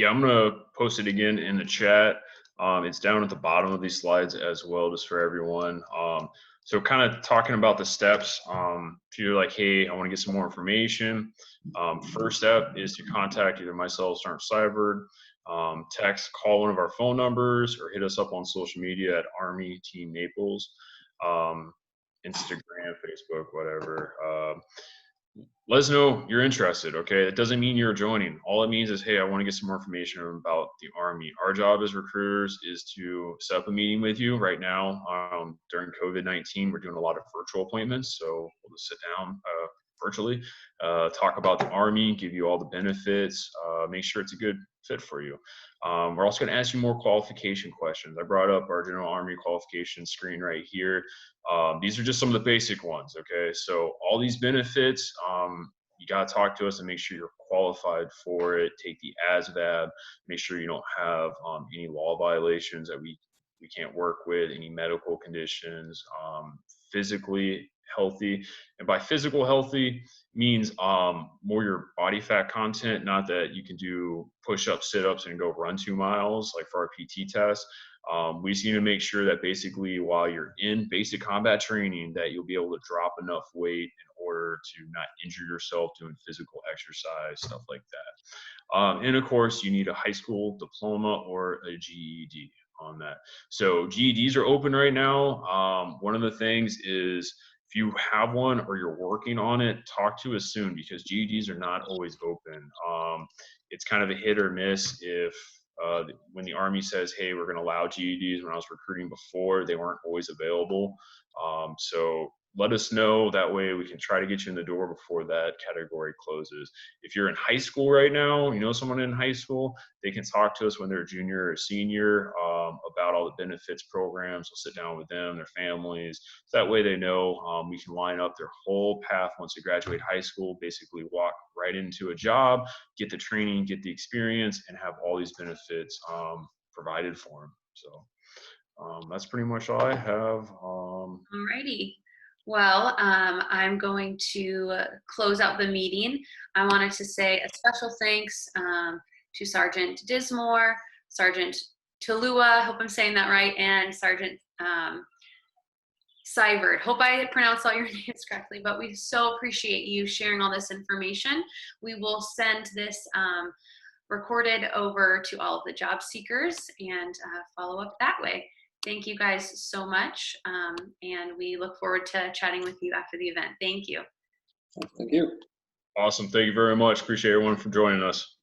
I'm going to post it again in the chat. It's down at the bottom of these slides as well, just for everyone. So kind of talking about the steps, if you're like, hey, I want to get some more information, first step is to contact either myself, Sergeant Seibert, text, call one of our phone numbers, or hit us up on social media at Army Team Naples, Instagram, Facebook, whatever. Let us know you're interested, okay? It doesn't mean you're joining. All it means is, hey, I want to get some more information about the Army. Our job as recruiters is to set up a meeting with you. Right now, during COVID-19, we're doing a lot of virtual appointments, so we'll just sit down virtually, talk about the Army, give you all the benefits, make sure it's a good fit for you. We're also going to ask you more qualification questions. I brought up our General Army qualification screen right here. These are just some of the basic ones, okay? So all these benefits, you got to talk to us and make sure you're qualified for it. Take the ASVAB, make sure you don't have any law violations that we can't work with, any medical conditions, physically healthy. And by physical healthy means more your body fat content, not that you can do push-ups, sit-ups, and go run 2 miles like for our PT test. We just need to make sure that basically while you're in basic combat training that you'll be able to drop enough weight in order to not injure yourself doing physical exercise, stuff like that. And of course, you need a high school diploma or a GED on that. So GEDs are open right now. One of the things is if you have one or you're working on it, talk to us soon because GEDs are not always open. It's kind of a hit or miss if when the Army says, hey, we're going to allow GEDs. When I was recruiting before, they weren't always available. So let us know. That way we can try to get you in the door before that category closes. If you're in high school right now, you know someone in high school, they can talk to us when they're a junior or senior about all the benefits programs. We'll sit down with them, their families. So that way they know we can line up their whole path once they graduate high school, basically walk right into a job, get the training, get the experience, and have all these benefits provided for them. So that's pretty much all I have. Alrighty. Well, I'm going to close out the meeting. I wanted to say a special thanks to Sergeant Dismore, Sergeant Talua, hope I'm saying that right, and Sergeant Seibert. Hope I pronounced all your names correctly, but we so appreciate you sharing all this information. We will send this recorded over to all of the job seekers and follow up that way. Thank you guys so much, and we look forward to chatting with you after the event. Thank you. Thank you. Awesome. Thank you very much. Appreciate everyone for joining us.